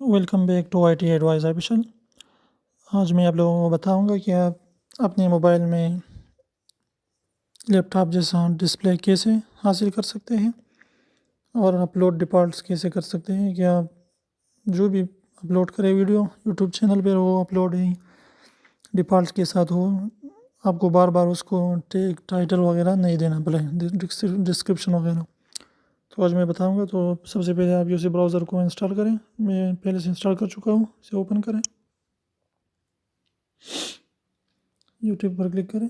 Welcome back to I T advise official. آج میں آپ لوگوں کو بتاؤں گا کہ آپ اپنے موبائل میں لیپ ٹاپ جیسا ڈسپلے کیسے حاصل کر سکتے ہیں اور اپلوڈ ڈیفالٹس کیسے کر سکتے ہیں کہ آپ جو بھی اپلوڈ کرے ویڈیو یوٹیوب چینل پہ وہ اپلوڈ ہی ڈیفالٹس کے ساتھ ہو، آپ کو بار بار اس کو ٹائٹل وغیرہ نہیں دینا پڑے، ڈسکرپشن وغیرہ۔ تو آج میں بتاؤں گا۔ تو سب سے پہلے آپ اسی براؤزر کو انسٹال کریں، میں پہلے سے انسٹال کر چکا ہوں، اسے اوپن کریں، یوٹیوب پر کلک کریں،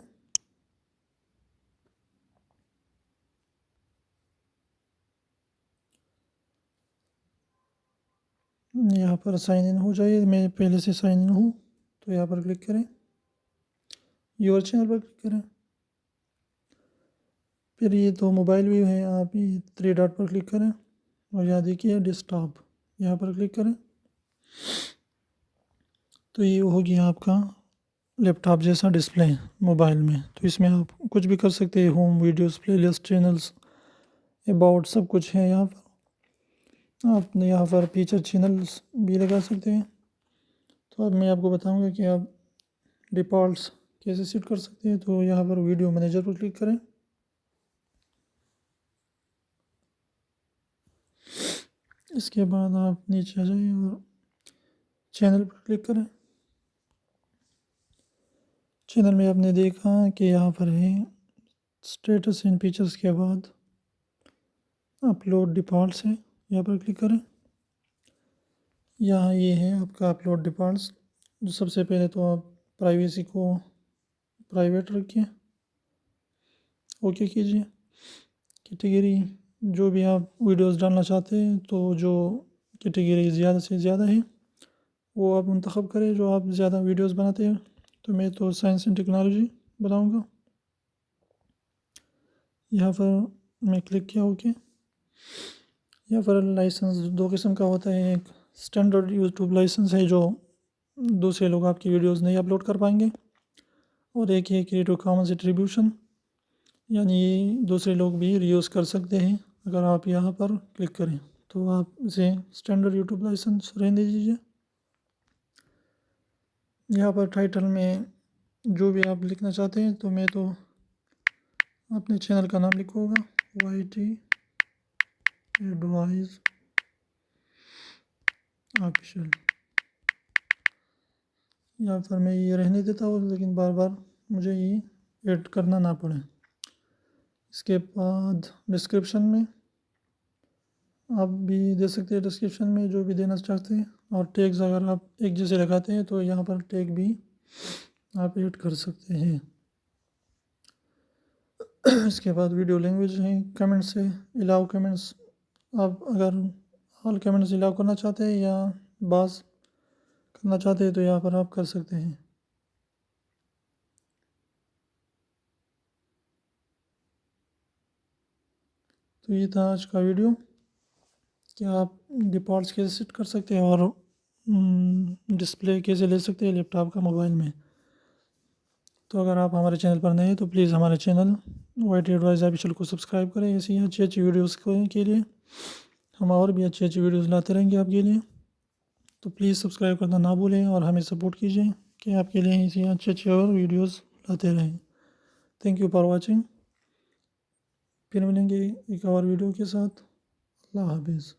یہاں پر سائن ان ہو جائے، میں پہلے سے سائن ان ہوں تو یہاں پر کلک کریں، یور چینل پر کلک کریں، پھر یہ تو موبائل ویو ہے، آپ یہ 3 ڈاٹ پر کلک کریں اور یہاں دیکھیے ڈیسک ٹاپ، یہاں پر کلک کریں تو یہ ہوگی آپ کا لیپ ٹاپ جیسا ڈسپلے موبائل میں۔ تو اس میں آپ کچھ بھی کر سکتے ہیں، home, videos, playlist, channels, about, سب کچھ ہے یہاں پر۔ آپ نے یہاں پر فیچر چینلز بھی لگا سکتے ہیں۔ تو اب میں آپ کو بتاؤں گا کہ آپ ڈیفالٹس کیسے سیٹ کر سکتے ہیں۔ تو یہاں پر ویڈیو مینیجر پر کلک کریں، اس کے بعد آپ نیچے آ جائیں اور چینل پر کلک کریں۔ چینل میں آپ نے دیکھا کہ یہاں پر ہے اسٹیٹس ان فیچرز کے بعد اپلوڈ ڈیفالٹس ہے، یہاں پر کلک کریں۔ یہاں یہ ہے آپ کا اپلوڈ ڈیفالٹس۔ جو سب سے پہلے تو آپ پرائیویسی کو پرائیویٹ رکھیں، اوکے کیجیے۔ کیٹیگری جو بھی آپ ویڈیوز ڈالنا چاہتے ہیں تو جو کیٹیگری زیادہ سے زیادہ ہے وہ آپ منتخب کریں، جو آپ زیادہ ویڈیوز بناتے ہیں۔ تو میں تو سائنس اینڈ ٹیکنالوجی بناؤں گا، یہاں پر میں کلک کیا اوکے۔ یہاں پر لائسنس 2 قسم کا ہوتا ہے، ایک اسٹینڈرڈ یوٹیوب لائسنس ہے جو دوسرے لوگ آپ کی ویڈیوز نہیں اپلوڈ کر پائیں گے، اور ایک ہے کریٹو کامنز ایٹریبیوشن، یعنی دوسرے لوگ بھی ریوز کر سکتے ہیں اگر آپ یہاں پر کلک کریں۔ تو آپ اسے اسٹینڈرڈ یوٹیوب لائسنس رہنے دیجیے۔ یہاں پر ٹائٹل میں جو بھی آپ لکھنا چاہتے ہیں، تو میں تو اپنے چینل کا نام لکھوں گا، وائی ٹی ایڈوائز آفیشل۔ یہاں پر میں یہ رہنے دیتا ہوں، لیکن بار بار مجھے یہ ایڈ کرنا نہ پڑے۔ اس کے بعد ڈسکرپشن میں آپ بھی دے سکتے ہیں، ڈسکرپشن میں جو بھی دینا چاہتے ہیں، اور ٹیگز اگر آپ ایک جیسے لگاتے ہیں تو یہاں پر ٹیگ بھی آپ ایڈ کر سکتے ہیں۔ اس کے بعد ویڈیو لینگویج ہیں، کمنٹس ہے، الاؤ کمنٹس، آپ اگر آل کمنٹس الاؤ کرنا چاہتے ہیں یا بعض کرنا چاہتے ہیں تو یہاں پر آپ کر سکتے ہیں۔ تو یہ تھا آج کا ویڈیو کہ آپ ڈیفالٹس کیسے سیٹ کر سکتے ہیں اور ڈسپلے کیسے لے سکتے ہیں لیپ ٹاپ کا موبائل میں۔ تو اگر آپ ہمارے چینل پر نئے ہیں تو پلیز ہمارے channel Y T advise official کو سبسکرائب کریں، ایسی اچھی اچھی ویڈیوز کے لیے۔ ہم اور بھی اچھی اچھی ویڈیوز لاتے رہیں گے آپ کے لیے، تو پلیز سبسکرائب کرنا نہ بھولیں اور ہمیں سپورٹ کیجیے کہ آپ کے لیے ایسی اچھی اچھی اور ویڈیوز لاتے رہیں۔ Thank you for watching. پھر ملیں گے ایک اور ویڈیو کے ساتھ۔ اللہ حافظ۔